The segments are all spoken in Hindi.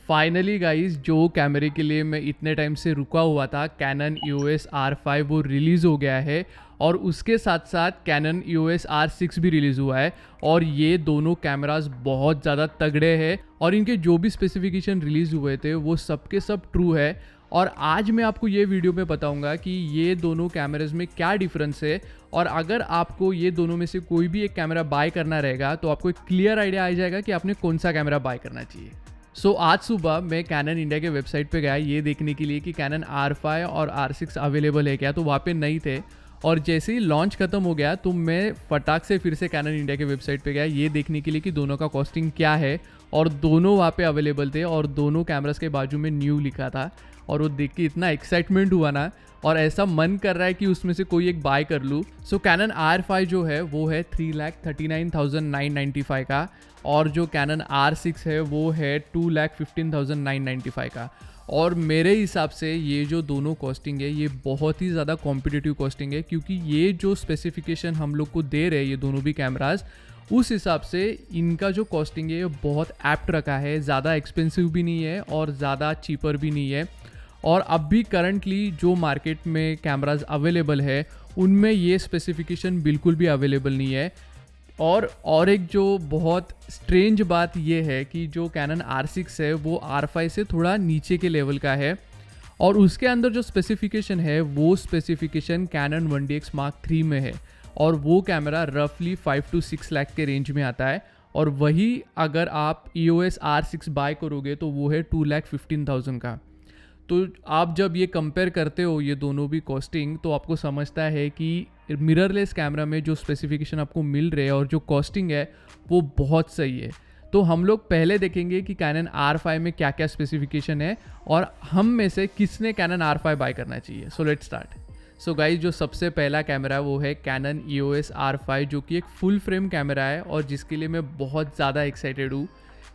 फाइनली गाइस, जो कैमरे के लिए मैं इतने टाइम से रुका हुआ था, कैनन EOS R5 वो रिलीज़ हो गया है। और उसके साथ साथ कैनन EOS R6 भी रिलीज़ हुआ है। और ये दोनों कैमरास बहुत ज़्यादा तगड़े हैं और इनके जो भी स्पेसिफिकेशन रिलीज़ हुए थे वो सब के सब ट्रू है। और आज मैं आपको ये वीडियो में बताऊंगा कि ये दोनों कैमरास में क्या डिफरेंस है। और अगर आपको ये दोनों में से कोई भी एक कैमरा बाय करना रहेगा तो आपको एक क्लियर आइडिया आ जाएगा कि आपने कौन सा कैमरा बाय करना चाहिए। आज सुबह मैं कैनन इंडिया के वेबसाइट पे गया ये देखने के लिए कि कैनन R5 और R6 अवेलेबल है क्या, तो वहाँ पे नहीं थे। और जैसे ही लॉन्च खत्म हो गया तो मैं फटाक से फिर से कैनन इंडिया के वेबसाइट पे गया ये देखने के लिए कि दोनों का कॉस्टिंग क्या है। और दोनों वहाँ पे अवेलेबल थे और दोनों कैमरास के बाजू में न्यू लिखा था। और वो देख के इतना एक्साइटमेंट हुआ ना, और ऐसा मन कर रहा है कि उसमें से कोई एक बाय कर लूँ। कैनन R5 जो है वो है 3,39,995 का, और जो कैनन R6 है वो है 2,15,995 का। और मेरे हिसाब से ये जो दोनों कॉस्टिंग है ये बहुत ही ज़्यादा कॉम्पिटिटिव कॉस्टिंग है, क्योंकि ये जो स्पेसिफिकेशन हम लोग को दे रहे हैं ये दोनों भी कैमराज, उस हिसाब से इनका जो कॉस्टिंग है ये बहुत एप्ट रखा है। ज़्यादा एक्सपेंसिव भी नहीं है और ज़्यादा चीपर भी नहीं है। और अब भी करंटली जो मार्केट में कैमराज अवेलेबल है उनमें ये स्पेसिफिकेशन बिल्कुल भी अवेलेबल नहीं है। और एक जो बहुत स्ट्रेंज बात ये है कि जो कैनन R6 है वो R5 से थोड़ा नीचे के लेवल का है। और उसके अंदर जो स्पेसिफिकेशन है वो specification cannon 1DX Mark III में है। और वो कैमरा रफली 5 to 6 लाख के रेंज में आता है। और वही अगर आप EOS R6 बाय करोगे तो वो है 2,15,000 का। तो आप जब ये कंपेयर करते हो ये दोनों भी कॉस्टिंग, तो आपको समझता है कि मिररलेस कैमरा में जो स्पेसिफिकेशन आपको मिल रहे हैं और जो कॉस्टिंग है वो बहुत सही है। तो हम लोग पहले देखेंगे कि कैनन R5 में क्या क्या स्पेसिफिकेशन है और हम में से किसने कैनन R5 बाय करना चाहिए। Let's start. गाइस, जो सबसे पहला कैमरा वो है कैनन EOS R5, जो कि एक फुल फ्रेम कैमरा है और जिसके लिए मैं बहुत ज़्यादा एक्साइटेड हूँ।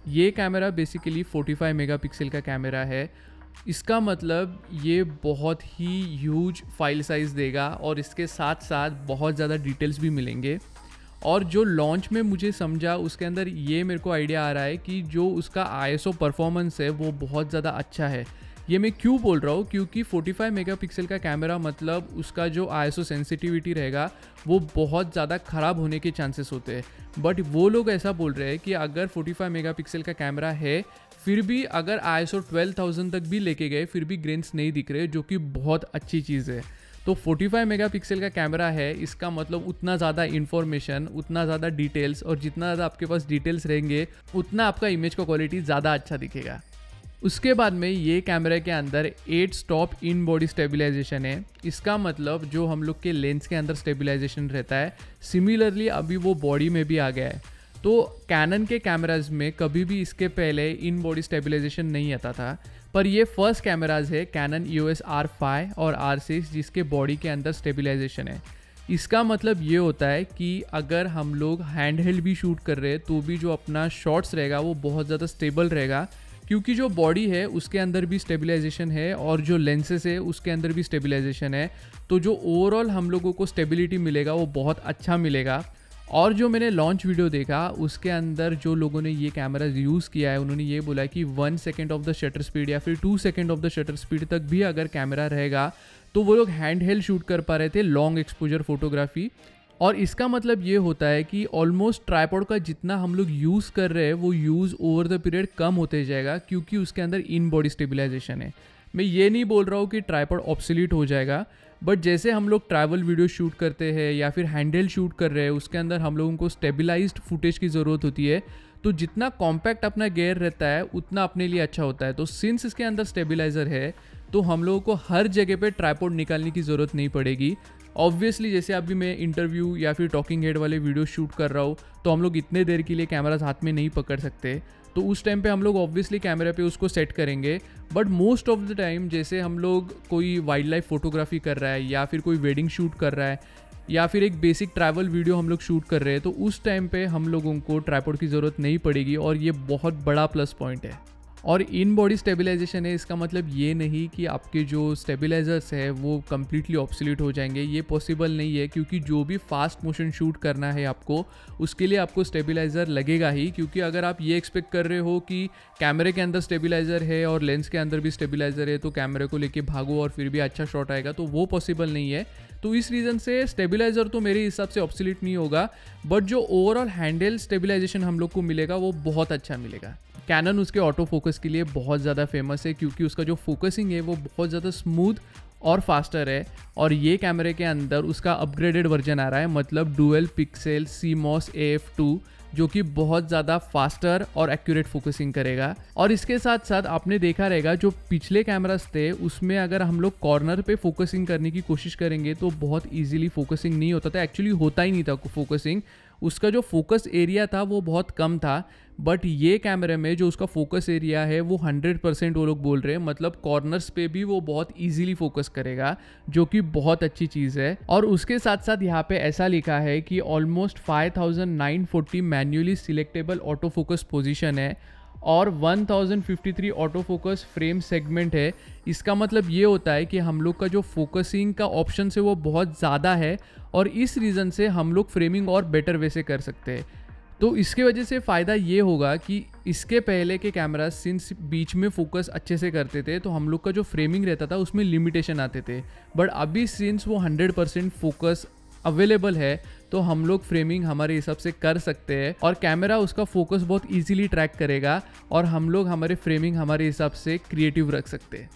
ये कैमरा बेसिकली 45 मेगापिक्सल का कैमरा है। इसका मतलब ये बहुत ही ह्यूज फाइल साइज़ देगा और इसके साथ साथ बहुत ज़्यादा डिटेल्स भी मिलेंगे। और जो लॉन्च में मुझे समझा उसके अंदर ये मेरे को आइडिया आ रहा है कि जो उसका ISO परफॉर्मेंस है वो बहुत ज़्यादा अच्छा है। ये मैं क्यों बोल रहा हूँ, क्योंकि 45 मेगापिक्सल का कैमरा मतलब उसका जो ISO सेंसिटिविटी रहेगा वो बहुत ज़्यादा ख़राब होने के चांसेस होते हैं। बट वो लोग ऐसा बोल रहे हैं कि अगर 45 मेगापिक्सल का कैमरा है फिर भी अगर ISO 12,000 तक भी लेके गए फिर भी ग्रेन्स नहीं दिख रहे, जो कि बहुत अच्छी चीज़ है। तो 45 मेगापिक्सल का कैमरा है, इसका मतलब उतना ज़्यादा इन्फॉर्मेशन, उतना ज़्यादा डिटेल्स, और जितना ज़्यादा आपके पास डिटेल्स रहेंगे उतना आपका इमेज का क्वालिटी ज़्यादा अच्छा दिखेगा। उसके बाद में ये कैमरे के अंदर 8 स्टॉप इन बॉडी स्टेबलाइजेशन है। इसका मतलब जो हम लोग के लेंस के अंदर स्टेबलाइजेशन रहता है, सिमिलरली अभी वो बॉडी में भी आ गया है। तो कैनन के कैमराज में कभी भी इसके पहले इन बॉडी स्टेबलाइजेशन नहीं आता था, पर ये फर्स्ट कैमराज है कैनन EOS R5 और R6 जिसके बॉडी के अंदर स्टेबलाइजेशन है। इसका मतलब ये होता है कि अगर हम लोग हैंड हेल्ड भी शूट कर रहे हैं तो भी जो अपना शॉट्स रहेगा वो बहुत ज़्यादा स्टेबल रहेगा, क्योंकि जो बॉडी है उसके अंदर भी स्टेबलाइजेशन है और जो लेंसेज है उसके अंदर भी स्टेबलाइजेशन है। तो जो ओवरऑल हम लोगों को स्टेबिलिटी मिलेगा वो बहुत अच्छा मिलेगा। और जो मैंने लॉन्च वीडियो देखा उसके अंदर जो लोगों ने ये कैमरा यूज़ किया है उन्होंने ये बोला कि 1 second of the shutter speed या फिर 2 second of the shutter speed तक भी अगर कैमरा रहेगा तो वो लोग हैंड हेल्ड शूट कर पा रहे थे लॉन्ग एक्सपोजर फोटोग्राफी। और इसका मतलब ये होता है कि ऑलमोस्ट ट्राइपॉड का जितना हम लोग यूज़ कर रहे हैं वो यूज़ ओवर द पीरियड कम होते जाएगा, क्योंकि उसके अंदर इन बॉडी स्टेबलाइजेशन है। मैं ये नहीं बोल रहा हूँ कि ट्राइपॉड ऑब्सोलीट हो जाएगा, बट जैसे हम लोग ट्रैवल वीडियो शूट करते हैं या फिर हैंडल शूट कर रहे हैं उसके अंदर हम लोगों को स्टेबलाइज्ड फुटेज की ज़रूरत होती है। तो जितना कॉम्पैक्ट अपना गेयर रहता है उतना अपने लिए अच्छा होता है। तो सिंस इसके अंदर स्टेबलाइज़र है तो हम लोगों को हर जगह पे ट्राइपॉड निकालने की ज़रूरत नहीं पड़ेगी। ऑब्वियसली जैसे अभी मैं इंटरव्यू या फिर टॉकिंग हेड वाले वीडियो शूट कर रहा हूँ तो हम लोग इतने देर के लिए कैमराज हाथ में नहीं पकड़ सकते, तो उस टाइम पे हम लोग ऑब्वियसली कैमरे पे उसको सेट करेंगे। But most of the time जैसे हम लोग कोई वाइल्ड लाइफ फोटोग्राफी कर रहा है या फिर कोई वेडिंग शूट कर रहा है या फिर एक बेसिक ट्रैवल वीडियो हम लोग शूट कर रहे हैं तो उस टाइम पे हम लोगों को ट्राइपॉड की ज़रूरत नहीं पड़ेगी, और ये बहुत बड़ा प्लस पॉइंट है। और इन बॉडी स्टेबलाइजेशन है, इसका मतलब ये नहीं कि आपके जो स्टेबलाइजर्स है वो कम्प्लीटली ऑब्सोलीट हो जाएंगे, ये पॉसिबल नहीं है, क्योंकि जो भी फास्ट मोशन शूट करना है आपको उसके लिए आपको स्टेबलाइज़र लगेगा ही। क्योंकि अगर आप ये एक्सपेक्ट कर रहे हो कि कैमरे के अंदर स्टेबलाइज़र है और लेंस के अंदर भी स्टेबलाइज़र है तो कैमरे को लेके भागो और फिर भी अच्छा शॉट आएगा, तो वो पॉसिबल नहीं है। तो इस रीज़न से स्टेबलाइज़र तो मेरे हिसाब से ऑब्सोलीट नहीं होगा, बट जो ओवरऑल हैंडल स्टेबलाइजेशन हम लोग को मिलेगा वो बहुत अच्छा मिलेगा। कैनन उसके ऑटो फोकस के लिए बहुत ज़्यादा फेमस है, क्योंकि उसका जो फोकसिंग है वो बहुत ज़्यादा स्मूथ और फास्टर है। और ये कैमरे के अंदर उसका अपग्रेडेड वर्जन आ रहा है, मतलब डुअल पिक्सल CMOS AF2, जो कि बहुत ज़्यादा फास्टर और एक्यूरेट फोकसिंग करेगा। और इसके साथ साथ आपने देखा रहेगा जो पिछले कैमरास थे उसमें अगर हम लोग कॉर्नर पे फोकसिंग करने की कोशिश करेंगे तो बहुत इजीली फोकसिंग नहीं होता था, एक्चुअली होता ही नहीं था फोकसिंग, उसका जो फोकस एरिया था वो बहुत कम था। बट ये कैमरे में जो उसका फोकस एरिया है वो 100% वो लोग बोल रहे हैं, मतलब कॉर्नर्स पे भी वो बहुत इजीली फोकस करेगा, जो कि बहुत अच्छी चीज़ है। और उसके साथ साथ यहाँ पे ऐसा लिखा है कि almost 5940 manually selectable auto focus position है और 1053 ऑटो फोकस फ्रेम सेगमेंट है। इसका मतलब ये होता है कि हम लोग का जो फोकसिंग का ऑप्शन है वो बहुत ज़्यादा है और इस रीज़न से हम लोग फ्रेमिंग और बेटर वे से कर सकते हैं। तो इसके वजह से फ़ायदा ये होगा कि इसके पहले के कैमरा सिंस बीच में फोकस अच्छे से करते थे तो हम लोग का जो फ्रेमिंग रहता था उसमें लिमिटेशन आते थे, बट अभी सिंस वो 100% फोकस अवेलेबल है तो हम लोग फ्रेमिंग हमारे हिसाब से कर सकते हैं और कैमरा उसका फोकस बहुत इजीली ट्रैक करेगा और हम लोग हमारे फ्रेमिंग हमारे हिसाब से क्रिएटिव रख सकते हैं।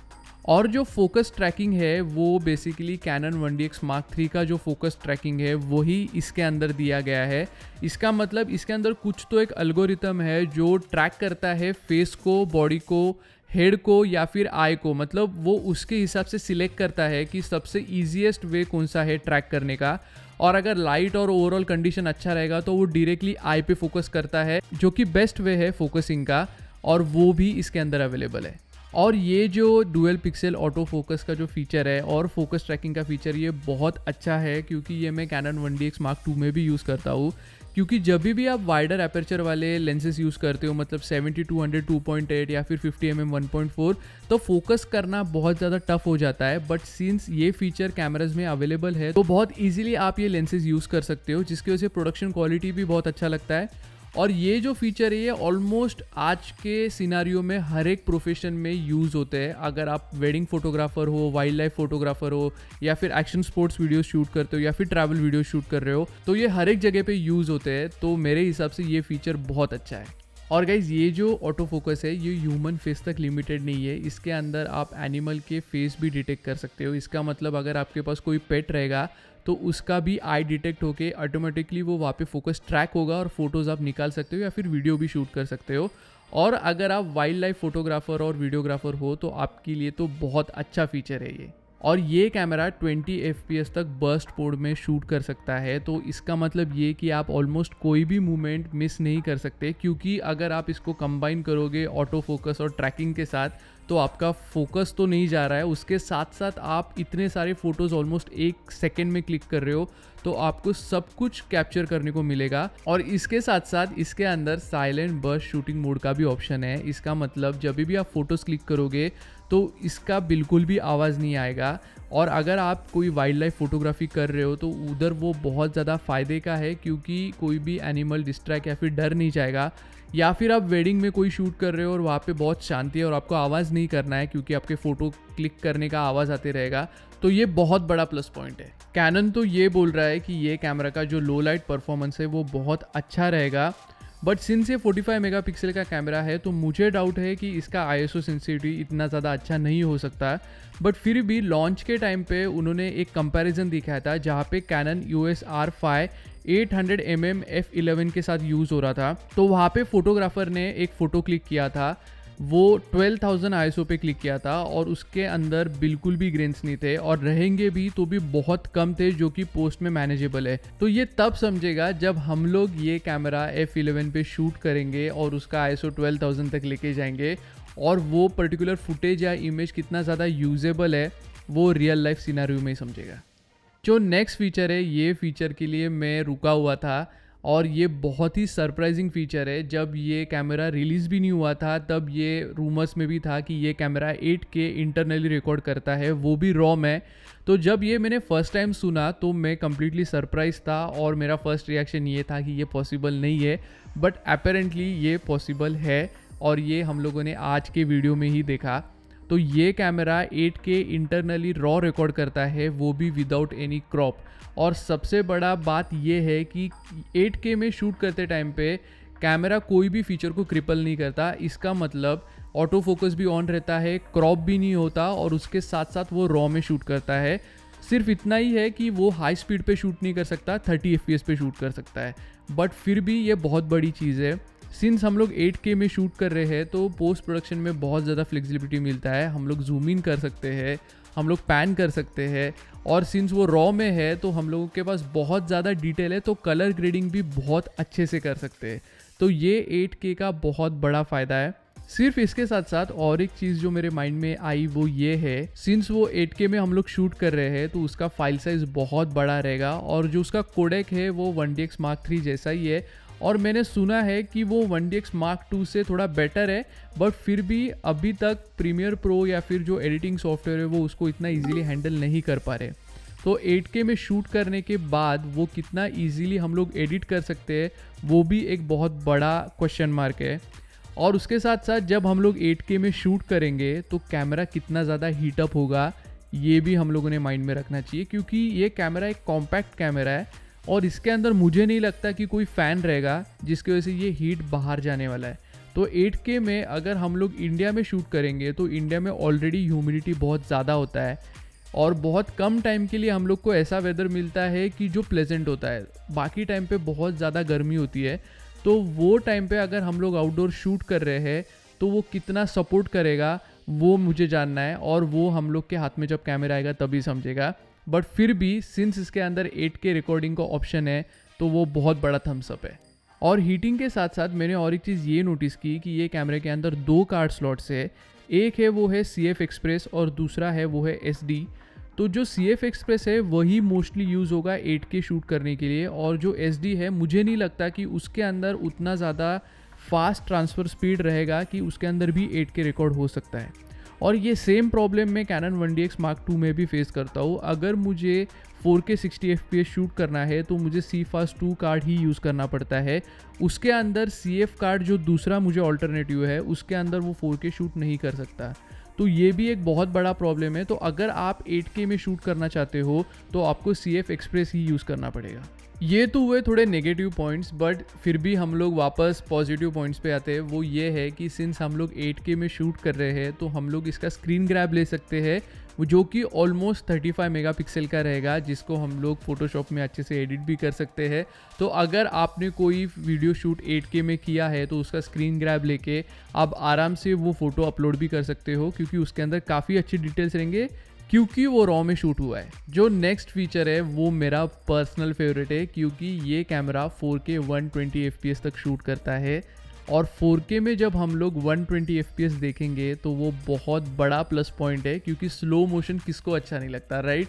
और जो फोकस ट्रैकिंग है वो basically cannon 1DX Mark III का जो फोकस ट्रैकिंग है वही इसके अंदर दिया गया है। इसका मतलब इसके अंदर कुछ तो एक एल्गोरिथम है जो ट्रैक करता है फेस को, बॉडी को, हेड को या फिर आई को, मतलब वो उसके हिसाब से सिलेक्ट करता है कि सबसे ईजीएस्ट वे कौन सा है ट्रैक करने का। और अगर लाइट और ओवरऑल कंडीशन अच्छा रहेगा तो वो डायरेक्टली आई पे फोकस करता है, जो कि बेस्ट वे है फोकसिंग का, और वो भी इसके अंदर अवेलेबल है। और ये जो डुअल पिक्सल ऑटो फोकस का जो फीचर है और फोकस ट्रैकिंग का फीचर ये बहुत अच्छा है, क्योंकि ये मैं कैनन 1DX Mark II में भी यूज़ करता हूँ। क्योंकि जब भी आप वाइडर एपर्चर वाले लेंसेज यूज़ करते हो, मतलब 70-200 2.8 या फिर 50mm 1.4, तो फोकस करना बहुत ज़्यादा टफ हो जाता है। बट सिंस ये फीचर कैमराज में अवेलेबल है तो बहुत ईजिली आप ये लेंसेज यूज़ कर सकते हो, जिसकी वजह से प्रोडक्शन क्वालिटी भी बहुत अच्छा लगता है। और ये जो फीचर है ये ऑलमोस्ट आज के सिनारियो में हर एक प्रोफेशन में यूज़ होते हैं। अगर आप वेडिंग फोटोग्राफर हो, वाइल्ड लाइफ फोटोग्राफर हो, या फिर एक्शन स्पोर्ट्स वीडियो शूट करते हो, या फिर ट्रैवल वीडियो शूट कर रहे हो, तो ये हर एक जगह पे यूज़ होते हैं। तो मेरे हिसाब से ये फीचर बहुत अच्छा है। और गाइज ये जो ऑटो फोकस है ये ह्यूमन फेस तक लिमिटेड नहीं है, इसके अंदर आप एनिमल के फेस भी डिटेक्ट कर सकते हो। इसका मतलब अगर आपके पास कोई पेट रहेगा तो उसका भी आई डिटेक्ट होके ऑटोमेटिकली वो वहाँ पे फोकस ट्रैक होगा और फोटोज़ आप निकाल सकते हो या फिर वीडियो भी शूट कर सकते हो। और अगर आप वाइल्ड लाइफ फोटोग्राफर और वीडियोग्राफर हो तो आपके लिए तो बहुत अच्छा फीचर है ये। और ये कैमरा 20 FPS तक बर्स्ट मोड में शूट कर सकता है, तो इसका मतलब ये कि आप ऑलमोस्ट कोई भी मूवमेंट मिस नहीं कर सकते, क्योंकि अगर आप इसको कंबाइन करोगे ऑटो फोकस और ट्रैकिंग के साथ तो आपका फोकस तो नहीं जा रहा है, उसके साथ साथ आप इतने सारे फोटोज़ ऑलमोस्ट 1 सेकेंड में क्लिक कर रहे हो, तो आपको सब कुछ कैप्चर करने को मिलेगा। और इसके साथ साथ इसके अंदर साइलेंट बर्स्ट शूटिंग मोड का भी ऑप्शन है। इसका मतलब जब भी आप फोटोज़ क्लिक करोगे तो इसका बिल्कुल भी आवाज़ नहीं आएगा। और अगर आप कोई वाइल्ड लाइफ फोटोग्राफी कर रहे हो तो उधर वो बहुत ज़्यादा फ़ायदे का है, क्योंकि कोई भी एनिमल डिस्ट्रैक्ट या फिर डर नहीं जाएगा। या फिर आप वेडिंग में कोई शूट कर रहे हो और वहाँ पे बहुत शांति है और आपको आवाज़ नहीं करना है, क्योंकि आपके फ़ोटो क्लिक करने का आवाज़ आते रहेगा, तो ये बहुत बड़ा प्लस पॉइंट है। कैनन तो ये बोल रहा है कि ये कैमरा का जो लो लाइट परफॉर्मेंस है वो बहुत अच्छा रहेगा, बट सिंस ये 45 मेगापिक्सल का कैमरा है तो मुझे डाउट है कि इसका ISO सेंसिटिविटी इतना ज़्यादा अच्छा नहीं हो सकता। बट फिर भी लॉन्च के टाइम पे उन्होंने एक कंपैरिजन दिखाया था जहाँ पे cannon EOS R5 800mm f11 के साथ यूज़ हो रहा था, तो वहाँ पे फोटोग्राफर ने एक फ़ोटो क्लिक किया था, वो 12,000 ISO पे क्लिक किया था और उसके अंदर बिल्कुल भी ग्रेन्स नहीं थे, और रहेंगे भी तो भी बहुत कम थे, जो कि पोस्ट में मैनेजेबल है। तो ये तब समझेगा जब हम लोग ये कैमरा F11 पे शूट करेंगे और उसका ISO 12,000 तक लेके जाएंगे, और वो पर्टिकुलर फुटेज या इमेज कितना ज़्यादा यूजेबल है वो रियल लाइफ सिनेरियो में ही समझेगा। जो नेक्स्ट फीचर है ये फीचर के लिए मैं रुका हुआ था और ये बहुत ही सरप्राइजिंग फीचर है। जब ये कैमरा रिलीज़ भी नहीं हुआ था तब ये रूमर्स में भी था कि ये कैमरा 8K इंटरनली रिकॉर्ड करता है, वो भी रॉ में। तो जब ये मैंने फर्स्ट टाइम सुना तो मैं कम्प्लीटली सरप्राइज था और मेरा फर्स्ट रिएक्शन ये था कि ये पॉसिबल नहीं है, बट अपेरेंटली ये पॉसिबल है और ये हम लोगों ने आज के वीडियो में ही देखा। तो ये camera 8K internally raw record करता है, वो भी विदाउट एनी क्रॉप। और सबसे बड़ा बात ये है कि 8K में शूट करते टाइम पे कैमरा कोई भी फीचर को क्रिपल नहीं करता। इसका मतलब ऑटो फोकस भी ऑन रहता है, क्रॉप भी नहीं होता और उसके साथ साथ वो रॉ में शूट करता है। सिर्फ इतना ही है कि वो हाई स्पीड पे शूट नहीं कर सकता, 30 FPS पे शूट कर सकता है, बट फिर भी ये बहुत बड़ी चीज़ है। सिंस हम लोग 8K में शूट कर रहे हैं तो पोस्ट प्रोडक्शन में बहुत ज़्यादा फ्लेक्सिबिलिटी मिलता है। हम लोग जूम इन कर सकते हैं, हम लोग पैन कर सकते हैं, और सिंस वो रॉ में है तो हम लोगों के पास बहुत ज़्यादा डिटेल है, तो कलर ग्रेडिंग भी बहुत अच्छे से कर सकते हैं। तो ये 8K का बहुत बड़ा फ़ायदा है। सिर्फ इसके साथ साथ और एक चीज़ जो मेरे माइंड में आई वो ये है, सिंस वो 8K में हम लोग शूट कर रहे हैं तो उसका फाइल साइज़ बहुत बड़ा रहेगा और जो उसका कोडेक है वो 1DX Mark III जैसा ही है। और मैंने सुना है कि वो 1DX Mark II से थोड़ा बेटर है, बट फिर भी अभी तक प्रीमियर प्रो या फिर जो एडिटिंग सॉफ्टवेयर है वो उसको इतना इजीली हैंडल नहीं कर पा रहे। तो 8K में शूट करने के बाद वो कितना इजीली हम लोग एडिट कर सकते हैं वो भी एक बहुत बड़ा क्वेश्चन मार्क है। और उसके साथ साथ जब हम लोग 8K में शूट करेंगे तो कैमरा कितना ज़्यादा हीटअप होगा ये भी हम लोगों ने माइंड में रखना चाहिए, क्योंकि ये कैमरा एक कॉम्पैक्ट कैमरा है और इसके अंदर मुझे नहीं लगता कि कोई फ़ैन रहेगा जिसकी वजह से ये हीट बाहर जाने वाला है। तो 8K में अगर हम लोग इंडिया में शूट करेंगे तो इंडिया में ऑलरेडी ह्यूमिडिटी बहुत ज़्यादा होता है और बहुत कम टाइम के लिए हम लोग को ऐसा वेदर मिलता है कि जो प्लेजेंट होता है। बाकी टाइम पे बहुत ज़्यादा गर्मी होती है, तो वो टाइम पे अगर हम लोग आउटडोर शूट कर रहे हैं तो वो कितना सपोर्ट करेगा वो मुझे जानना है, और वो हम लोग के हाथ में जब कैमरा आएगा तभी समझेगा। बट फिर भी सिंस इसके अंदर 8K रिकॉर्डिंग का ऑप्शन है तो वो बहुत बड़ा थम्स अप है। और हीटिंग के साथ साथ मैंने और एक चीज़ ये नोटिस की कि ये कैमरे के अंदर 2 कार्ड स्लॉट्स है। एक है वो है CF एक्सप्रेस और दूसरा है वो है SD। तो जो CF एक्सप्रेस है वही मोस्टली यूज़ होगा 8K शूट करने के लिए, और जो SD है मुझे नहीं लगता कि उसके अंदर उतना ज़्यादा फास्ट ट्रांसफ़र स्पीड रहेगा कि उसके अंदर भी 8K रिकॉर्ड हो सकता है। और ये सेम प्रॉब्लम मैं Canon 1DX Mark II में भी फेस करता हूँ। अगर मुझे 4K 60 FPS शूट करना है तो मुझे CFast 2 कार्ड ही यूज़ करना पड़ता है। उसके अंदर CF कार्ड जो दूसरा मुझे ऑल्टरनेटिव है उसके अंदर वो 4K शूट नहीं कर सकता। तो ये भी एक बहुत बड़ा प्रॉब्लम है। तो अगर आप 8K में शूट करना चाहते हो तो आपको CF एक्सप्रेस ही यूज़ करना पड़ेगा। ये तो हुए थोड़े नेगेटिव पॉइंट्स, बट फिर भी हम लोग वापस पॉजिटिव पॉइंट्स पे आते हैं। वो ये है कि सिंस हम लोग 8K में शूट कर रहे हैं तो हम लोग इसका स्क्रीन ग्रैब ले सकते हैं, जो कि ऑलमोस्ट 35 मेगापिक्सल का रहेगा, जिसको हम लोग फोटोशॉप में अच्छे से एडिट भी कर सकते हैं। तो अगर आपने कोई वीडियो शूट 8K में किया है तो उसका स्क्रीन ग्रैब लेके आप आराम से वो फ़ोटो अपलोड भी कर सकते हो, क्योंकि उसके अंदर काफ़ी अच्छे डिटेल्स रहेंगे क्योंकि वो रॉ में शूट हुआ है। जो नेक्स्ट फीचर है वो मेरा पर्सनल फेवरेट है, क्योंकि ये कैमरा 4K 120 FPS तक शूट करता है। और 4K में जब हम लोग 120 FPS देखेंगे तो वो बहुत बड़ा प्लस पॉइंट है, क्योंकि स्लो मोशन किसको अच्छा नहीं लगता, राइट?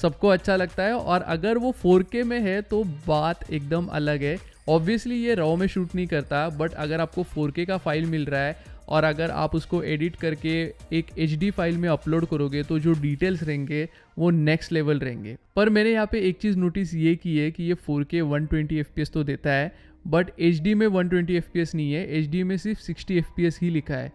सबको अच्छा लगता है। और अगर वो 4K में है तो बात एकदम अलग है। ऑब्वियसली ये रॉ में शूट नहीं करता, बट अगर आपको 4K का फाइल मिल रहा है और अगर आप उसको एडिट करके एक HD फाइल में अपलोड करोगे तो जो डिटेल्स रहेंगे वो नेक्स्ट लेवल रहेंगे। पर मैंने यहाँ पे एक चीज़ नोटिस ये की है कि ये 4K 120 FPS तो देता है, बट HD में 120 FPS नहीं है, HD में सिर्फ 60 FPS ही लिखा है।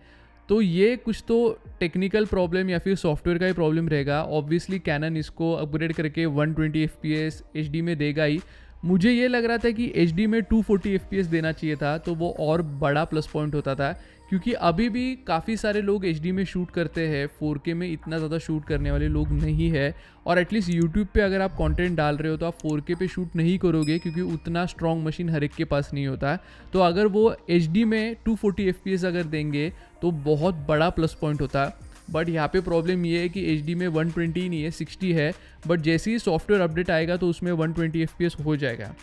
तो ये कुछ तो टेक्निकल प्रॉब्लम या फिर सॉफ्टवेयर का ही प्रॉब्लम रहेगा। ऑब्वियसली कैनन इसको अपग्रेड करके 120 FPS HD में देगा ही। मुझे ये लग रहा था कि HD में 240 FPS देना चाहिए था, तो वो और बड़ा प्लस पॉइंट होता था, क्योंकि अभी भी काफ़ी सारे लोग HD में शूट करते हैं। 4K में इतना ज़्यादा शूट करने वाले लोग नहीं है, और एटलीस्ट YouTube पे अगर आप कंटेंट डाल रहे हो तो आप 4K पे शूट नहीं करोगे, क्योंकि उतना स्ट्रॉन्ग मशीन हर एक के पास नहीं होता। तो अगर वो HD में 240 FPS अगर देंगे तो बहुत बड़ा प्लस पॉइंट होता। बट यहाँ पे प्रॉब्लम ये है कि HD में 120 नहीं है, 60 है। बट जैसे ही सॉफ्टवेयर अपडेट आएगा तो उसमें 120 FPS हो जाएगा।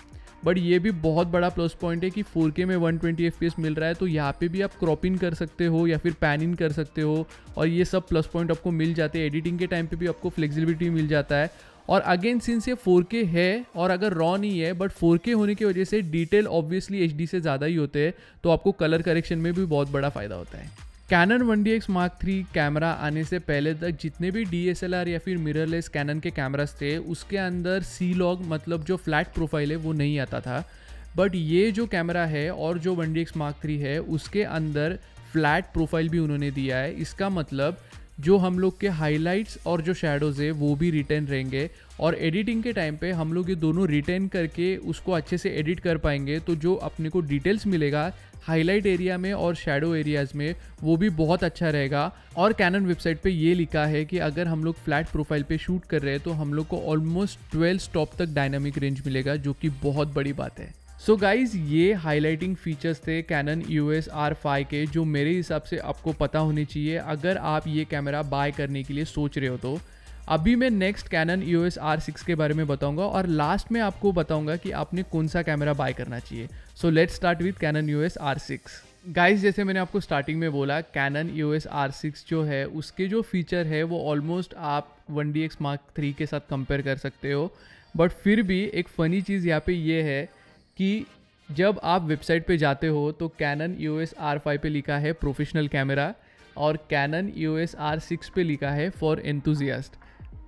बट ये भी बहुत बड़ा प्लस पॉइंट है कि 4K में 120 FPS मिल रहा है, तो यहाँ पे भी आप क्रॉप इन कर सकते हो या फिर पैन इन कर सकते हो, और ये सब प्लस पॉइंट आपको मिल जाते हैं। एडिटिंग के टाइम पे भी आपको फ्लेक्सिबिलिटी मिल जाता है। और अगेन सिंस ये 4K है और अगर रॉ नहीं है बट 4K होने की वजह से डिटेल ऑब्वियसली HD से ज़्यादा ही होते हैं, तो आपको कलर करेक्शन में भी बहुत बड़ा फ़ायदा होता है। Cannon 1DX Mark III camera आने से पहले तक जितने भी DSLR या फिर मिररलेस कैनन के कैमरास थे उसके अंदर C-Log मतलब जो फ्लैट प्रोफाइल है वो नहीं आता था। बट ये जो कैमरा है और जो 1DX Mark III है उसके अंदर फ्लैट प्रोफाइल भी उन्होंने दिया है। इसका मतलब जो हम लोग के हाइलाइट्स और जो शैडोज़ है वो भी रिटेन रहेंगे और एडिटिंग के टाइम पे हम लोग ये दोनों रिटेन करके उसको अच्छे से एडिट कर पाएंगे। तो जो अपने को डिटेल्स मिलेगा हाईलाइट एरिया में और शैडो एरियाज़ में वो भी बहुत अच्छा रहेगा। और कैनन वेबसाइट पे ये लिखा है कि अगर हम लोग फ्लैट प्रोफाइल पे शूट कर रहे हैं तो हम लोग को ऑलमोस्ट 12 स्टॉप तक डायनामिक रेंज मिलेगा, जो कि बहुत बड़ी बात है। सो गाइज ये हाईलाइटिंग फीचर्स थे कैनन EOS R5 के, जो मेरे हिसाब से आपको पता होने चाहिए अगर आप ये कैमरा बाय करने के लिए सोच रहे हो। तो अभी मैं नेक्स्ट कैनन EOS R6 के बारे में बताऊंगा और लास्ट में आपको बताऊंगा कि आपने कौन सा कैमरा बाय करना चाहिए। So let's start with Canon EOS R6। Guys जैसे मैंने आपको स्टार्टिंग में बोला कैनन EOS R6 जो है उसके जो फीचर है वो ऑलमोस्ट आप 1DX Mark III के साथ कंपेयर कर सकते हो। बट फिर भी एक फ़नी चीज़ यहाँ पे ये है कि जब आप वेबसाइट पे जाते हो तो कैनन EOS R5 पे लिखा है प्रोफेशनल कैमरा और कैनन EOS R6 पे लिखा है फॉर एंथुजियास्ट,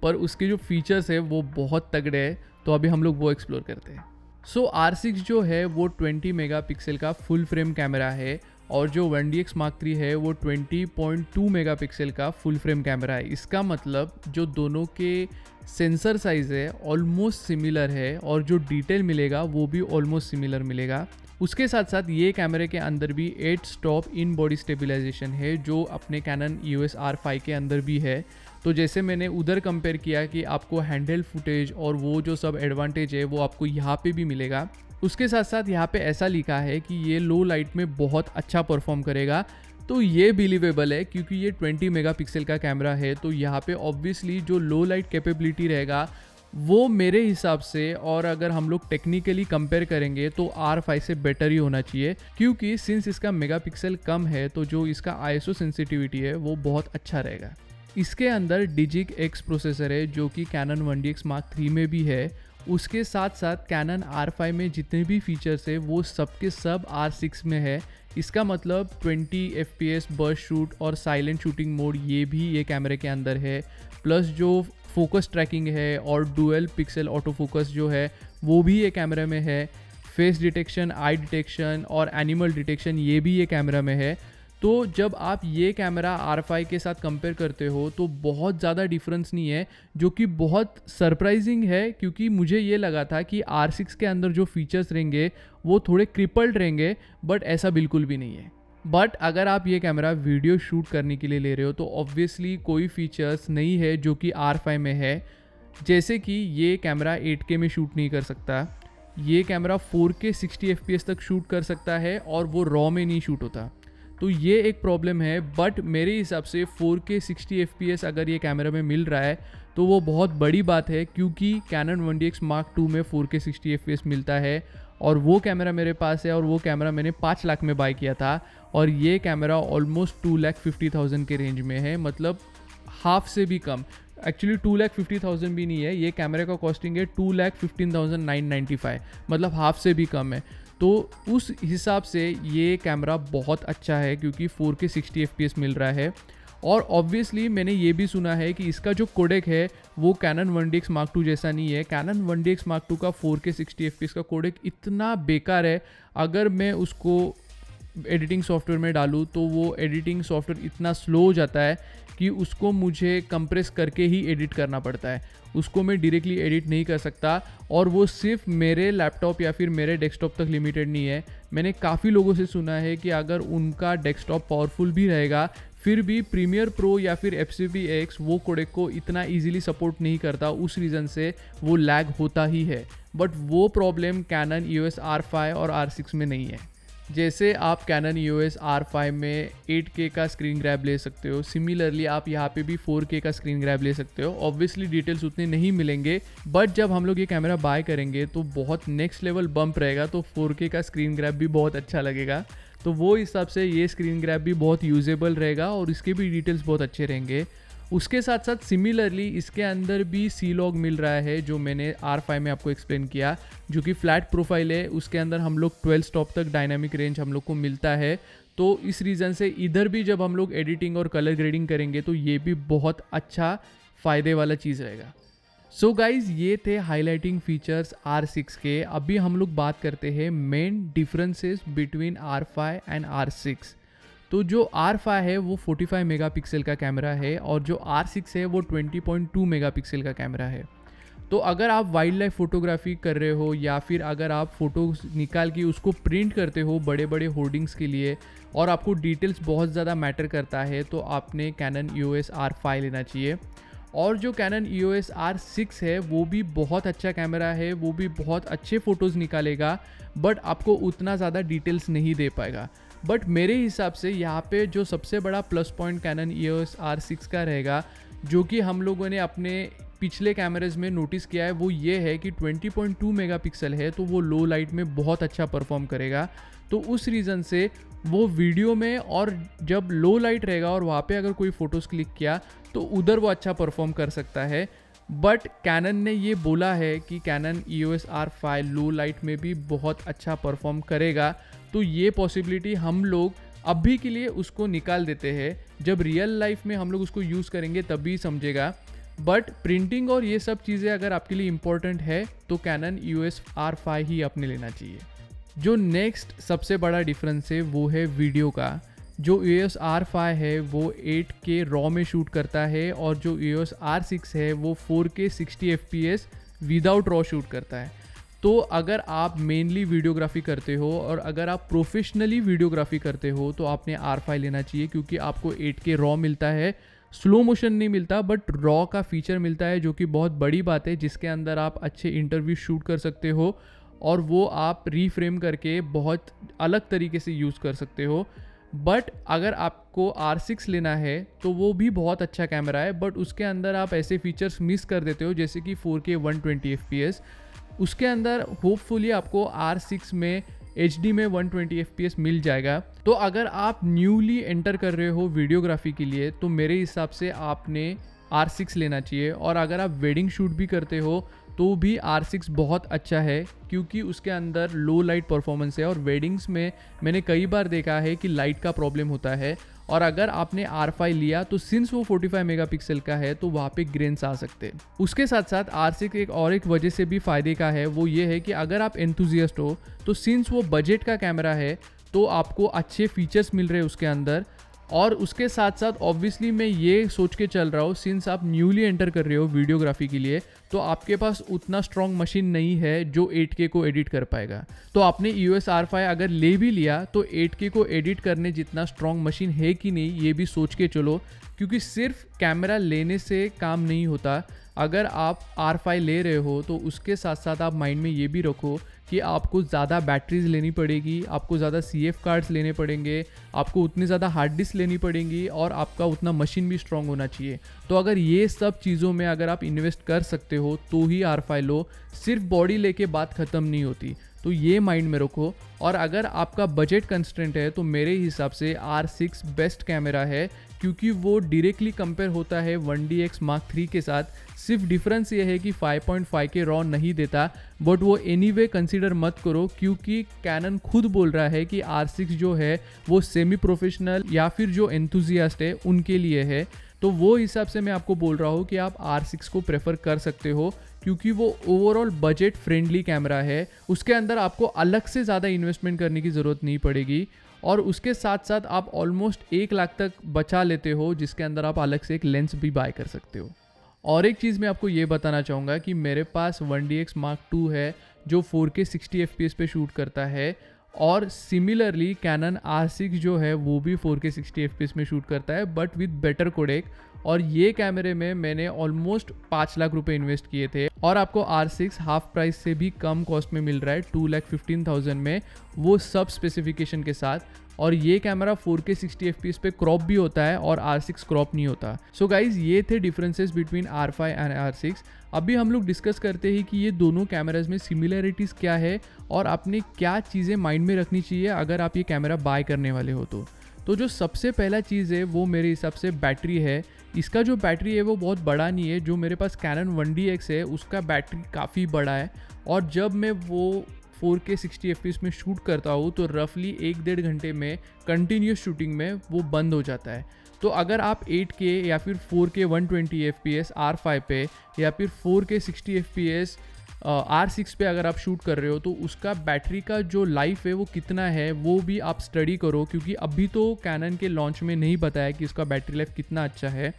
पर उसके जो फीचर्स है वो बहुत तगड़े हैं। तो अभी हम लोग वो एक्सप्लोर करते हैं। सो R6 जो है वो 20 मेगापिक्सल का फुल फ्रेम कैमरा है और जो 1DX Mark III है वो 20.2 मेगापिक्सल का फुल फ्रेम कैमरा है। इसका मतलब जो दोनों के सेंसर साइज़ है ऑलमोस्ट सिमिलर है और जो डिटेल मिलेगा वो भी ऑलमोस्ट सिमिलर मिलेगा। उसके साथ साथ ये कैमरे के अंदर भी 8 स्टॉप इन बॉडी स्टेबलाइजेशन है जो अपने कैनन EOS R5 के अंदर भी है। तो जैसे मैंने उधर कंपेयर किया कि आपको हैंडल फुटेज और वो जो सब एडवांटेज है वो आपको यहाँ पे भी मिलेगा। उसके साथ साथ यहाँ पे ऐसा लिखा है कि ये लो लाइट में बहुत अच्छा परफॉर्म करेगा। तो ये बिलीवेबल है क्योंकि ये 20 मेगापिक्सल का कैमरा है, तो यहाँ पे ऑब्वियसली जो लो लाइट कैपेबिलिटी रहेगा वो मेरे हिसाब से, और अगर हम लोग टेक्निकली कंपेयर करेंगे तो R5 से बेटर ही होना चाहिए क्योंकि सिंस इसका मेगापिक्सल कम है तो जो इसका ISO सेंसिटिविटी है वो बहुत अच्छा रहेगा। इसके अंदर Digic X प्रोसेसर है जो कि कैनन 1DX Mark III में भी है। उसके साथ साथ कैनन R5 में जितने भी फीचर्स है वो सब के सब R6 में है। इसका मतलब 20 FPS बर्स्ट शूट और साइलेंट शूटिंग मोड ये भी ये कैमरे के अंदर है, प्लस जो फोकस ट्रैकिंग है और डुअल पिक्सल ऑटो फोकस जो है वो भी ये कैमरा में है। फेस डिटेक्शन, आई डिटेक्शन और एनिमल डिटेक्शन ये भी ये कैमरा में है। तो जब आप ये कैमरा R5 के साथ कंपेयर करते हो तो बहुत ज़्यादा डिफरेंस नहीं है, जो कि बहुत सरप्राइजिंग है क्योंकि मुझे ये लगा था कि R6 के अंदर जो फीचर्स रहेंगे वो थोड़े क्रिपल्ड रहेंगे, बट ऐसा बिल्कुल भी नहीं है। बट अगर आप ये कैमरा वीडियो शूट करने के लिए ले रहे हो तो ऑब्वियसली कोई फीचर्स नहीं है जो कि R5 में है। जैसे कि ये कैमरा 8K में शूट नहीं कर सकता, ये कैमरा 4K 60 FPS तक शूट कर सकता है और वो रॉ में नहीं शूट होता, तो ये एक प्रॉब्लम है। बट मेरे हिसाब से 4K 60 FPS अगर ये कैमरा में मिल रहा है तो वो बहुत बड़ी बात है क्योंकि कैनन 1DX Mark II में 4K 60 FPS मिलता है और वो कैमरा मेरे पास है और वो कैमरा मैंने 5 लाख में बाय किया था और ये कैमरा ऑलमोस्ट 2,50,000 के रेंज में है, मतलब हाफ से भी कम। एक्चुअली 2,50,000 भी नहीं है, ये कैमरे का कॉस्टिंग है 2,15,995, मतलब हाफ से भी कम है। तो उस हिसाब से ये कैमरा बहुत अच्छा है क्योंकि 4K 60 FPS मिल रहा है। और ऑब्वियसली मैंने ये भी सुना है कि इसका जो कोडेक है वो कैनन 1DX Mark II जैसा नहीं है। कैनन 1DX Mark II का 4K 60 FPS का कोडेक इतना बेकार है, अगर मैं उसको एडिटिंग सॉफ्टवेयर में डालूँ तो वो एडिटिंग सॉफ्टवेयर इतना स्लो हो जाता है कि उसको मुझे कंप्रेस करके ही एडिट करना पड़ता है, उसको मैं डायरेक्टली एडिट नहीं कर सकता। और वो सिर्फ मेरे लैपटॉप या फिर मेरे डेस्कटॉप तक लिमिटेड नहीं है, मैंने काफ़ी लोगों से सुना है कि अगर उनका डेस्कटॉप पावरफुल भी रहेगा फिर भी प्रीमियर प्रो या फिर FCP-X वो कोडेक को इतना इजीली सपोर्ट नहीं करता, उस रीज़न से वो लैग होता ही है। बट वो प्रॉब्लम कैनन EOS R5 और R6 में नहीं है। जैसे आप कैनन EOS R5 में 8K का स्क्रीन ग्रैब ले सकते हो, सिमिलरली आप यहाँ पे भी 4K का स्क्रीन ग्रैब ले सकते हो। ऑब्वियसली डिटेल्स उतने नहीं मिलेंगे, बट जब हम लोग ये कैमरा बाय करेंगे तो बहुत नेक्स्ट लेवल बम्प रहेगा, तो 4K का स्क्रीन ग्रैब भी बहुत अच्छा लगेगा। तो वो हिसाब से ये स्क्रीन ग्रैब भी बहुत यूजेबल रहेगा और इसके भी डिटेल्स बहुत अच्छे रहेंगे। उसके साथ साथ सिमिलरली इसके अंदर भी C-Log मिल रहा है, जो मैंने R5 में आपको एक्सप्लेन किया, जो कि फ्लैट प्रोफाइल है। उसके अंदर हम लोग 12 स्टॉप तक डायनामिक रेंज हम लोग को मिलता है। तो इस रीज़न से इधर भी जब हम लोग एडिटिंग और कलर ग्रेडिंग करेंगे तो ये भी बहुत अच्छा फ़ायदे वाला चीज़ रहेगा। सो गाइज, ये थे हाईलाइटिंग फीचर्स R6 के। अभी हम लोग बात करते हैं main differences between R5 and R6। तो जो R5 है वो 45 मेगापिक्सल का कैमरा है और जो R6 है वो 20.2 मेगापिक्सल का कैमरा है। तो अगर आप वाइल्ड लाइफ फोटोग्राफी कर रहे हो या फिर अगर आप फ़ोटो निकाल के उसको प्रिंट करते हो बड़े बड़े होर्डिंग्स के लिए और आपको डिटेल्स बहुत ज़्यादा मैटर करता है, तो आपने कैनन EOS R5 लेना चाहिए। और जो कैनन EOS R6 है वो भी बहुत अच्छा कैमरा है, वो भी बहुत अच्छे फ़ोटोज़ निकालेगा, बट आपको उतना ज़्यादा डिटेल्स नहीं दे पाएगा। बट मेरे हिसाब से यहाँ पे जो सबसे बड़ा plus point cannon EOS R6 का रहेगा, जो कि हम लोगों ने अपने पिछले कैमरेज में नोटिस किया है, वो ये है कि 20.2 मेगापिक्सल है तो वो लो लाइट में बहुत अच्छा परफॉर्म करेगा। तो उस रीज़न से वो वीडियो में और जब लो लाइट रहेगा और वहाँ पे अगर कोई फ़ोटोज़ क्लिक किया तो उधर वो अच्छा परफॉर्म कर सकता है। बट कैनन ने ये बोला है कि कैनन EOS R5 लो लाइट में भी बहुत अच्छा परफॉर्म करेगा। तो ये पॉसिबिलिटी हम लोग अभी के लिए उसको निकाल देते हैं, जब रियल लाइफ में हम लोग उसको यूज़ करेंगे तभी समझेगा। बट प्रिंटिंग और ये सब चीज़ें अगर आपके लिए इम्पोर्टेंट है तो कैनन EOS R5 ही आपने लेना चाहिए। जो नेक्स्ट सबसे बड़ा डिफरेंस है वो है वीडियो का। जो EOS R5 है वो 8K रॉ में शूट करता है और जो EOS R6 है वो 4K 60 FPS without raw shoot करता है। तो अगर आप मेनली वीडियोग्राफी करते हो और अगर आप प्रोफेशनली वीडियोग्राफी करते हो तो आपने R5 लेना चाहिए, क्योंकि आपको 8K रॉ मिलता है, स्लो मोशन नहीं मिलता बट रॉ का फीचर मिलता है, जो कि बहुत बड़ी बात है, जिसके अंदर आप अच्छे इंटरव्यू शूट कर सकते हो और वो आप रीफ्रेम करके बहुत अलग तरीके से यूज़ कर सकते हो। बट अगर आपको R6 लेना है तो वो भी बहुत अच्छा कैमरा है, बट उसके अंदर आप ऐसे फीचर्स मिस कर देते हो जैसे कि 4K 120 FPS। उसके अंदर होपफुली आपको R6 में HD में 120 FPS मिल जाएगा। तो अगर आप न्यूली एंटर कर रहे हो वीडियोग्राफी के लिए तो मेरे हिसाब से आपने R6 लेना चाहिए। और अगर आप वेडिंग शूट भी करते हो तो भी R6 बहुत अच्छा है, क्योंकि उसके अंदर लो लाइट परफॉर्मेंस है और वेडिंग्स में मैंने कई बार देखा है कि लाइट का प्रॉब्लम होता है। और अगर आपने R5 लिया तो सिंस वो 45 मेगापिक्सल का है तो वहाँ पे ग्रेन्स आ सकते हैं। उसके साथ साथ R6 एक वजह से भी फ़ायदे का है, वो ये है कि अगर आप एंथुजियास्ट हो तो सिंस वो बजट का कैमरा है तो आपको अच्छे फीचर्स मिल रहे हैं उसके अंदर। और उसके साथ साथ ऑब्वियसली मैं ये सोच के चल रहा हूँ, सिंस आप न्यूली एंटर कर रहे हो वीडियोग्राफी के लिए तो आपके पास उतना स्ट्रॉन्ग मशीन नहीं है जो 8K को एडिट कर पाएगा। तो आपने EOS R5 अगर ले भी लिया तो 8K को एडिट करने जितना स्ट्रॉन्ग मशीन है कि नहीं ये भी सोच के चलो, क्योंकि सिर्फ कैमरा लेने से काम नहीं होता। अगर आप R5 ले रहे हो तो उसके साथ साथ आप माइंड में ये भी रखो कि आपको ज़्यादा बैटरीज लेनी पड़ेगी, आपको ज़्यादा CF कार्ड्स लेने पड़ेंगे, आपको उतनी ज़्यादा हार्ड डिस्क लेनी पड़ेंगी और आपका उतना मशीन भी स्ट्रॉन्ग होना चाहिए। तो अगर ये सब चीज़ों में अगर आप इन्वेस्ट कर सकते हो तो ही R5 लो, सिर्फ बॉडी लेके बात ख़त्म नहीं होती। तो ये माइंड में रखो। और अगर आपका बजट कंस्ट्रेंट है तो मेरे हिसाब से R6 बेस्ट कैमरा है, क्योंकि वो डायरेक्टली कंपेयर होता है 1DX Mark III के साथ। सिर्फ डिफरेंस ये है कि 5.5K रॉ नहीं देता, बट वो एनीवे कंसीडर मत करो, क्योंकि कैनन खुद बोल रहा है कि R6 जो है वो सेमी प्रोफेशनल या फिर जो एंथुजियास्ट है उनके लिए है। तो वो हिसाब से मैं आपको बोल रहा हूँ कि आप R6 को प्रेफर कर सकते हो, क्योंकि वो ओवरऑल बजट फ्रेंडली कैमरा है। उसके अंदर आपको अलग से ज़्यादा इन्वेस्टमेंट करने की ज़रूरत नहीं पड़ेगी और उसके साथ साथ आप ऑलमोस्ट 1 लाख तक बचा लेते हो, जिसके अंदर आप अलग से एक लेंस भी बाय कर सकते हो। और एक चीज़ मैं आपको ये बताना चाहूँगा कि मेरे पास 1DX Mark II है जो 4K 60 FPS पे शूट करता है, और सिमिलरली कैनन R6 जो है वो भी 4K 60 FPS में शूट करता है बट विद बेटर कोडेक। और ये कैमरे में मैंने ऑलमोस्ट 5 लाख रुपए इन्वेस्ट किए थे और आपको R6 हाफ प्राइस से भी कम कॉस्ट में मिल रहा है 2,15,000 में, वो सब स्पेसिफिकेशन के साथ। और ये कैमरा 4K 60 FPS पे क्रॉप भी होता है और R6 क्रॉप नहीं होता। सो गाइज ये थे differences between R5 and R6। अभी हम लोग डिस्कस करते हैं कि ये दोनों कैमराज में सिमिलरिटीज़ क्या है और आपने क्या चीज़ें माइंड में रखनी चाहिए अगर आप ये कैमरा बाय करने वाले हो तो जो सबसे पहला चीज़ है वो मेरे हिसाब से बैटरी है, इसका जो बैटरी है वो बहुत बड़ा नहीं है। जो मेरे पास Canon 1DX है उसका बैटरी काफ़ी बड़ा है, और जब मैं वो 4K 60 FPS में शूट करता हूँ तो रफली 1-1.5 घंटे में कंटिन्यूस शूटिंग में वो बंद हो जाता है। तो अगर आप 8K या फिर 4K 120 FPS R5 पे या फिर 4K 60 FPS R6 पे अगर आप शूट कर रहे हो तो उसका बैटरी का जो लाइफ है वो कितना है वो भी आप स्टडी करो, क्योंकि अभी तो कैनन के लॉन्च में नहीं बताया कि इसका बैटरी लाइफ कितना अच्छा है,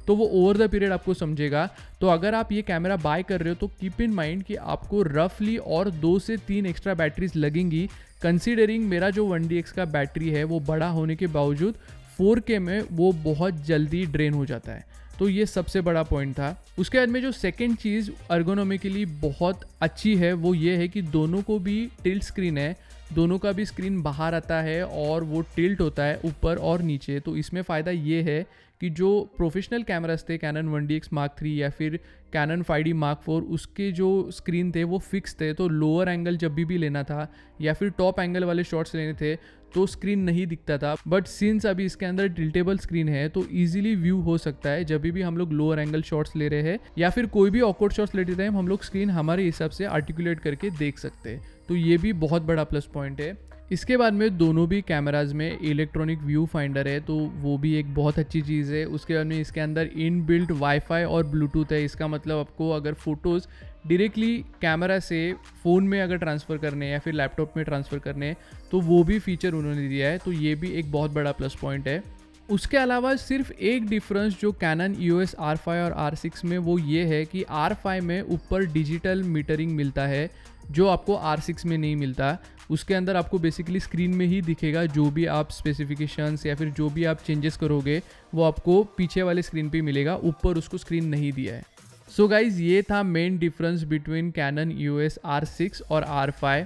तो वो ओवर द पीरियड आपको समझेगा। तो अगर आप ये कैमरा बाय कर रहे हो तो कीप इन माइंड कि आपको रफली और 2 से 3 एक्स्ट्रा बैटरीज लगेंगी, कंसीडरिंग मेरा जो 1DX का बैटरी है वो बड़ा होने के बावजूद 4K में वो बहुत जल्दी ड्रेन हो जाता है। तो ये सबसे बड़ा पॉइंट था। उसके बाद में जो सेकंड चीज़ अर्गोनॉमिकली बहुत अच्छी है वो ये है कि दोनों को भी टिल्ट स्क्रीन है, दोनों का भी स्क्रीन बाहर आता है और वो टिल्ट होता है ऊपर और नीचे। तो इसमें फ़ायदा ये है कि जो प्रोफेशनल कैमरास थे Canon 1DX Mark III या फिर Canon 5D Mark IV, उसके जो स्क्रीन थे वो फिक्स थे, तो लोअर एंगल जब भी लेना था या फिर टॉप एंगल वाले शॉट्स लेने थे तो स्क्रीन नहीं दिखता था। बट सिंस अभी इसके अंदर टिल्टेबल स्क्रीन है तो इजीली व्यू हो सकता है जब भी हम लोग लोअर एंगल शॉट्स ले रहे हैं या फिर कोई भी ऑकवर्ड शॉट्स लेते टाइम हम लोग स्क्रीन हमारे हिसाब से आर्टिकुलेट करके देख सकते हैं। तो ये भी बहुत बड़ा प्लस पॉइंट है। इसके बाद में दोनों भी कैमराज में इलेक्ट्रॉनिक व्यू फाइंडर है, तो वो भी एक बहुत अच्छी चीज़ है। उसके बाद में इसके अंदर इन बिल्ट वाईफाई और ब्लूटूथ है। इसका मतलब आपको अगर फ़ोटोज़ डायरेक्टली कैमरा से फ़ोन में अगर ट्रांसफ़र करने या फिर लैपटॉप में ट्रांसफ़र करने तो वो भी फीचर उन्होंने दिया है, तो ये भी एक बहुत बड़ा प्लस पॉइंट है। उसके अलावा सिर्फ एक डिफरेंस जो Canon EOS R5 और R6 में वो ये है कि R5 में ऊपर डिजिटल मीटरिंग मिलता है जो आपको R6 में नहीं मिलता। उसके अंदर आपको बेसिकली स्क्रीन में ही दिखेगा, जो भी आप स्पेसिफिकेशंस या फिर जो भी आप चेंजेस करोगे वो आपको पीछे वाले स्क्रीन पे मिलेगा, ऊपर उसको स्क्रीन नहीं दिया है। सो गाइज ये था main difference between Canon EOS R6 और R5।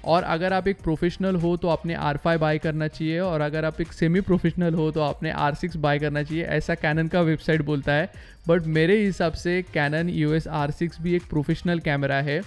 और अगर आप एक प्रोफेशनल हो तो आपने R5 बाय करना चाहिए, और अगर आप एक सेमी प्रोफेशनल हो तो आपने R6 बाय करना चाहिए, ऐसा Canon का वेबसाइट बोलता है। बट मेरे हिसाब से Canon EOS R6 भी एक प्रोफेशनल कैमरा है,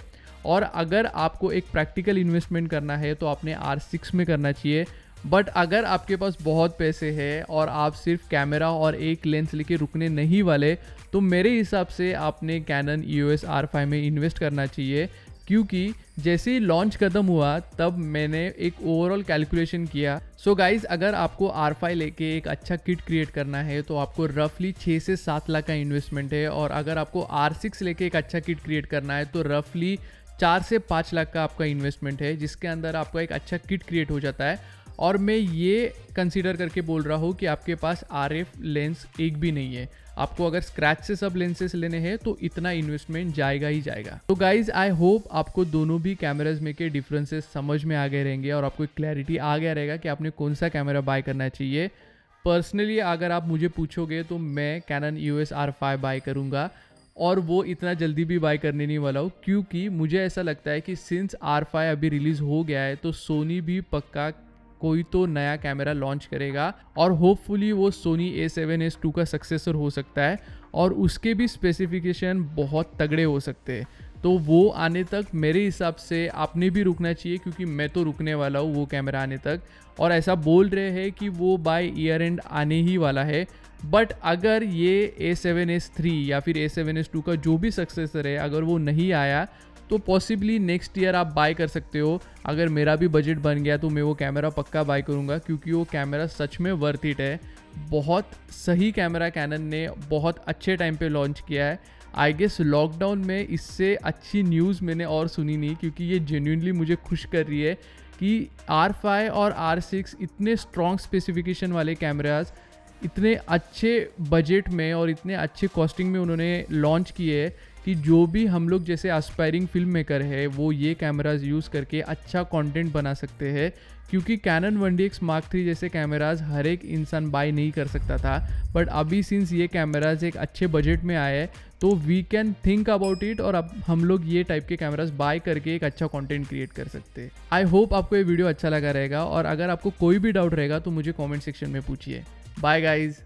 और अगर आपको एक प्रैक्टिकल इन्वेस्टमेंट करना है तो आपने R6 में करना चाहिए। बट अगर आपके पास बहुत पैसे हैं और आप सिर्फ कैमरा और एक लेंस लेके रुकने नहीं वाले तो मेरे हिसाब से आपने Canon EOS R5 में इन्वेस्ट करना चाहिए, क्योंकि जैसे ही लॉन्च खत्म हुआ तब मैंने एक ओवरऑल कैलकुलेशन किया। सो गाइज अगर आपको R5 लेके एक अच्छा किट क्रिएट करना है तो आपको रफली 6 से 7 लाख का इन्वेस्टमेंट है, और अगर आपको R6 लेके एक अच्छा किट क्रिएट करना है तो रफली 4 से 5 लाख का आपका इन्वेस्टमेंट है, जिसके अंदर आपका एक अच्छा किट क्रिएट हो जाता है। और मैं ये कंसीडर करके बोल रहा हूँ कि आपके पास RF लेंस एक भी नहीं है, आपको अगर स्क्रैच से सब लेंसेस लेने हैं तो इतना इन्वेस्टमेंट जाएगा ही जाएगा। तो गाइज आई होप आपको दोनों भी कैमराज में के डिफरेंसेस समझ में आ गए रहेंगे और आपको क्लैरिटी आ गया रहेगा कि आपने कौन सा कैमरा बाय करना चाहिए। पर्सनली अगर आप मुझे पूछोगे तो मैं Canon EOS R5 बाय करूँगा, और वो इतना जल्दी भी बाय करने नहीं वाला हूँ, क्योंकि मुझे ऐसा लगता है कि सिंस R5 अभी रिलीज़ हो गया है तो सोनी भी पक्का कोई तो नया कैमरा लॉन्च करेगा, और होपफुली वो सोनी A7S II का सक्सेसर हो सकता है, और उसके भी स्पेसिफिकेशन बहुत तगड़े हो सकते हैं। तो वो आने तक मेरे हिसाब से आपने भी रुकना चाहिए, क्योंकि मैं तो रुकने वाला हूँ वो कैमरा आने तक, और ऐसा बोल रहे हैं कि वो बाय ईयर एंड आने ही वाला है। बट अगर ये A7S III या फिर A7S II का जो भी सक्सेसर है अगर वो नहीं आया तो पॉसिबली नेक्स्ट ईयर आप बाय कर सकते हो। अगर मेरा भी बजट बन गया तो मैं वो कैमरा पक्का बाय करूँगा, क्योंकि वो कैमरा सच में वर्थ इट है। बहुत सही कैमरा Canon ने बहुत अच्छे टाइम पे लॉन्च किया है। आई गेस लॉकडाउन में इससे अच्छी न्यूज़ मैंने और सुनी नहीं, क्योंकि ये जेन्युइनली मुझे खुश कर रही है कि R5 और R6 इतने स्ट्रॉन्ग स्पेसिफिकेशन वाले कैमराज इतने अच्छे बजट में और इतने अच्छे कॉस्टिंग में उन्होंने लॉन्च किए हैं कि जो भी हम लोग जैसे एस्पायरिंग फिल्म मेकर है वो ये कैमराज यूज़ करके अच्छा कंटेंट बना सकते हैं, क्योंकि Canon 1DX Mark III जैसे कैमराज हर एक इंसान बाय नहीं कर सकता था। बट अभी सिंस ये कैमराज एक अच्छे बजट में आए तो we can think about it, और अब हम लोग ये टाइप के कैमराज बाय करके एक अच्छा कंटेंट क्रिएट कर सकते हैं। आई होप आपको ये वीडियो अच्छा लगा रहेगा, और अगर आपको कोई भी डाउट रहेगा तो मुझे कॉमेंट सेक्शन में पूछिए। Bye guys.